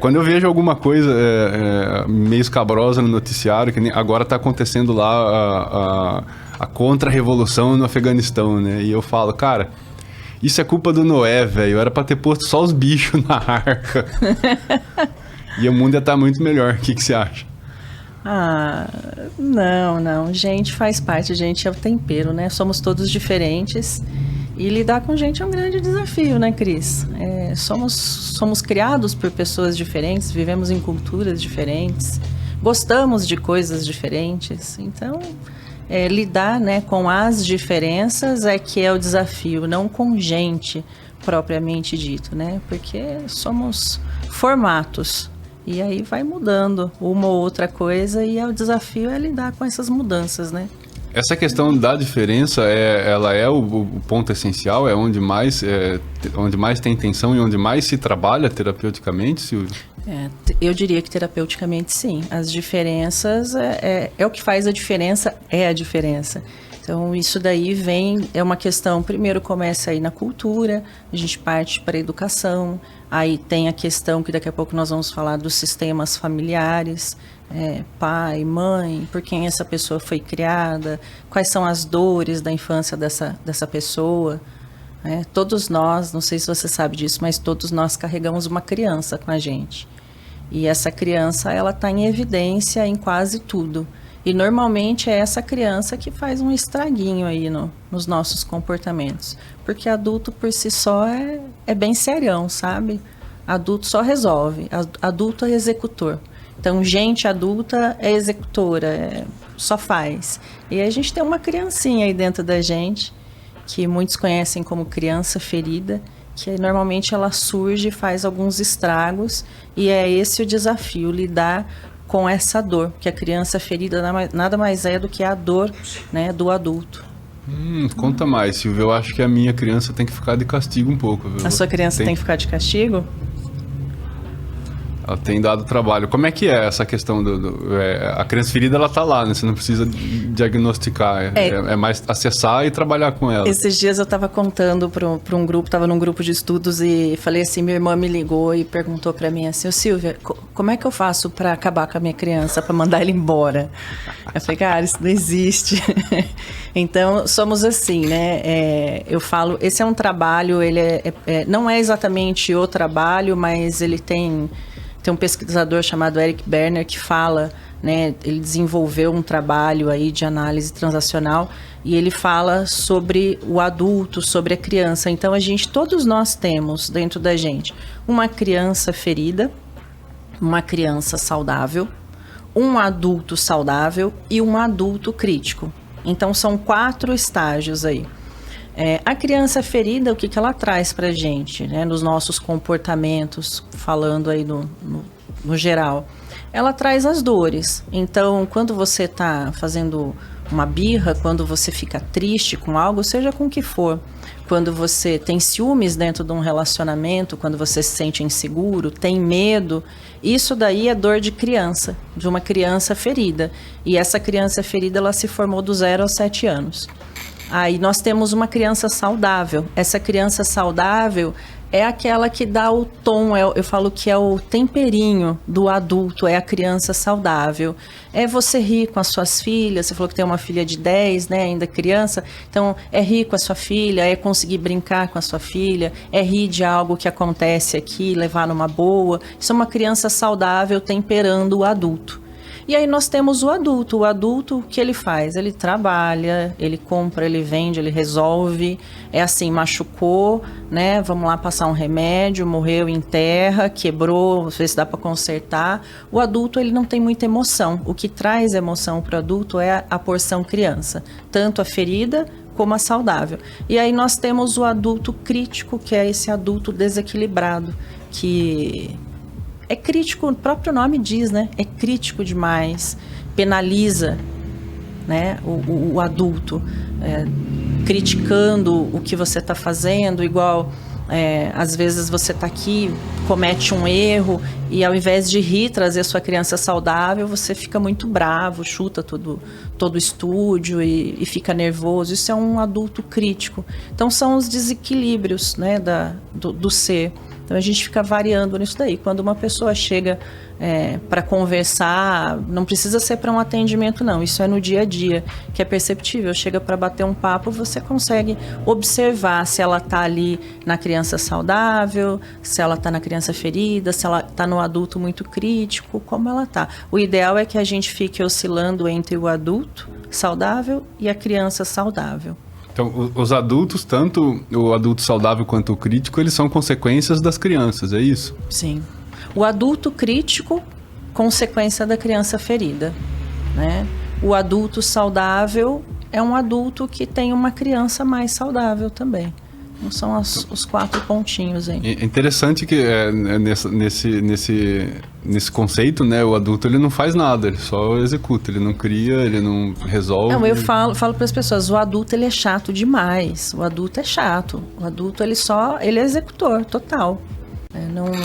Quando eu vejo alguma coisa meio escabrosa no noticiário, que agora está acontecendo lá a contra-revolução no Afeganistão, né? E eu falo, cara, isso é culpa do Noé, velho. Era para ter posto só os bichos na arca. E o mundo ia estar muito melhor. O que você acha? Não. Gente faz parte, gente é o tempero, né? Somos todos diferentes. E lidar com gente é um grande desafio, né, Cris? Somos criados por pessoas diferentes, vivemos em culturas diferentes, gostamos de coisas diferentes. Então, lidar, né, com as diferenças é que é o desafio, não com gente propriamente dito, né? Porque somos formatos. E aí vai mudando uma ou outra coisa e o desafio é lidar com essas mudanças, né? Essa questão da diferença, ela é o ponto essencial, é onde mais tem tensão e onde mais se trabalha terapeuticamente, Silvia? Eu diria que terapeuticamente sim. As diferenças é o que faz a diferença, é a diferença. Então isso daí é uma questão, primeiro começa aí na cultura, a gente parte para a educação, aí tem a questão que daqui a pouco nós vamos falar dos sistemas familiares, pai, mãe, por quem essa pessoa foi criada, quais são as dores da infância dessa pessoa. Todos nós, não sei se você sabe disso, mas todos nós carregamos uma criança com a gente. E essa criança, ela está em evidência em quase tudo. E normalmente é essa criança que faz um estraguinho aí nos nossos comportamentos. Porque adulto por si só é bem serião, sabe? Adulto só resolve, adulto é executor. Então, gente adulta é executora, só faz. E a gente tem uma criancinha aí dentro da gente, que muitos conhecem como criança ferida, que normalmente ela surge e faz alguns estragos, e é esse o desafio, lidar com essa dor, que a criança ferida nada mais é do que a dor, né, do adulto. Conta mais, Silvia. Eu acho que a minha criança tem que ficar de castigo um pouco. Viu? A sua criança tem que ficar de castigo? Ela tem dado trabalho. Como é que é essa questão a criança ferida, ela tá lá, né? Você não precisa diagnosticar. É mais acessar e trabalhar com ela. Esses dias eu estava contando para um grupo, estava num grupo de estudos e falei assim, minha irmã me ligou e perguntou para mim assim, Silvia, como é que eu faço para acabar com a minha criança, para mandar ela embora? Eu falei, cara, isso não existe. Então, somos assim, né? Eu falo, esse é um trabalho, ele não é exatamente o trabalho, mas ele tem um pesquisador chamado Eric Berner que fala, né, ele desenvolveu um trabalho aí de análise transacional e ele fala sobre o adulto, sobre a criança. Então, todos nós temos dentro da gente uma criança ferida, uma criança saudável, um adulto saudável e um adulto crítico. Então, são 4 estágios aí. A criança ferida, o que ela traz para a gente, né, nos nossos comportamentos, falando aí no geral? Ela traz as dores. Então, quando você está fazendo uma birra, quando você fica triste com algo, seja com o que for, quando você tem ciúmes dentro de um relacionamento, quando você se sente inseguro, tem medo, isso daí é dor de criança, de uma criança ferida. E essa criança ferida, ela se formou do 0 aos 7 anos. Aí nós temos uma criança saudável. Essa criança saudável é aquela que dá o tom, eu falo que é o temperinho do adulto, é a criança saudável. É você rir com as suas filhas, você falou que tem uma filha de 10, né, ainda criança, então é rir com a sua filha, é conseguir brincar com a sua filha, é rir de algo que acontece aqui, levar numa boa. Isso é uma criança saudável temperando o adulto. E aí nós temos o adulto. O adulto, o que ele faz? Ele trabalha, ele compra, ele vende, ele resolve. É assim, machucou, né? Vamos lá passar um remédio, morreu, enterra, quebrou, às vezes dá para consertar. O adulto, ele não tem muita emoção. O que traz emoção para o adulto é a porção criança. Tanto a ferida como a saudável. E aí nós temos o adulto crítico, que é esse adulto desequilibrado, que é crítico, o próprio nome diz, né? É crítico demais, penaliza, né, o adulto, criticando o que você está fazendo, igual às vezes você está aqui, comete um erro e ao invés de rir, trazer a sua criança saudável, você fica muito bravo, chuta todo o estúdio e fica nervoso. Isso é um adulto crítico. Então são os desequilíbrios, né, do ser. Então a gente fica variando nisso daí. Quando uma pessoa chega para conversar, não precisa ser para um atendimento não, isso é no dia a dia, que é perceptível. Chega para bater um papo, você consegue observar se ela está ali na criança saudável, se ela está na criança ferida, se ela está no adulto muito crítico, como ela está. O ideal é que a gente fique oscilando entre o adulto saudável e a criança saudável. Então, os adultos, tanto o adulto saudável quanto o crítico, eles são consequências das crianças, é isso? Sim. O adulto crítico, consequência da criança ferida, né? O adulto saudável é um adulto que tem uma criança mais saudável também. Então, são os 4 pontinhos aí. É interessante que nesse conceito, né, o adulto ele não faz nada, ele só executa, ele não cria, ele não resolve. Não, eu falo para as pessoas, o adulto ele é chato demais, o adulto é chato, o adulto ele é executor total.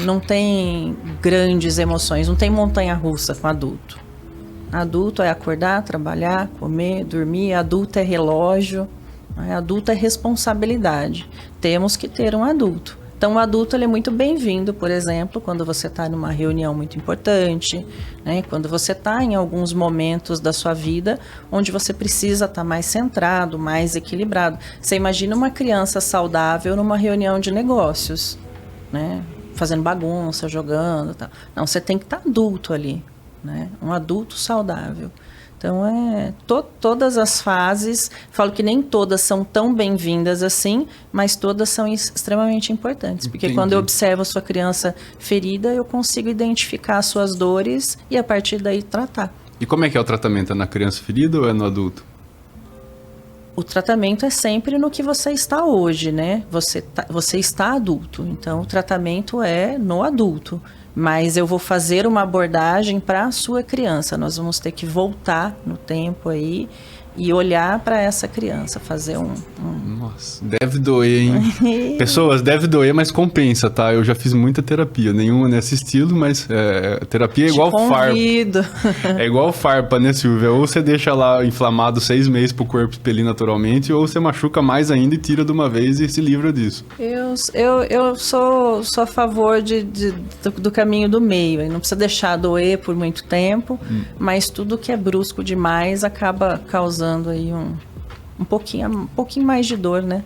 Não tem grandes emoções, não tem montanha-russa com adulto. Adulto é acordar, trabalhar, comer, dormir, adulto é relógio. Adulto é responsabilidade. Temos que ter um adulto. Então, o adulto ele é muito bem-vindo, por exemplo, quando você está numa reunião muito importante, né? Quando você está em alguns momentos da sua vida onde você precisa estar mais centrado, mais equilibrado. Você imagina uma criança saudável numa reunião de negócios, né? Fazendo bagunça, jogando, tal. Não, você tem que estar adulto ali, né? Um adulto saudável. Então, todas as fases, falo que nem todas são tão bem-vindas assim, mas todas são extremamente importantes. Porque Entendi. Quando eu observo a sua criança ferida, eu consigo identificar as suas dores e, a partir daí, tratar. E como é que é o tratamento? É na criança ferida ou é no adulto? O tratamento é sempre no que você está hoje, né? Você está adulto, então o tratamento é no adulto. Mas eu vou fazer uma abordagem para a sua criança. Nós vamos ter que voltar no tempo aí e olhar para essa criança, fazer Nossa, deve doer, hein? Pessoas, deve doer, mas compensa, tá? Eu já fiz muita terapia, nenhuma nesse estilo, mas terapia é igual convido. farpa. É igual farpa, né, Silvia? Ou você deixa lá inflamado 6 meses pro corpo expelir naturalmente, ou você machuca mais ainda e tira de uma vez e se livra disso. Eu sou a favor do caminho do meio. Não precisa deixar doer por muito tempo, mas tudo que é brusco demais acaba causando aí um pouquinho mais de dor, né?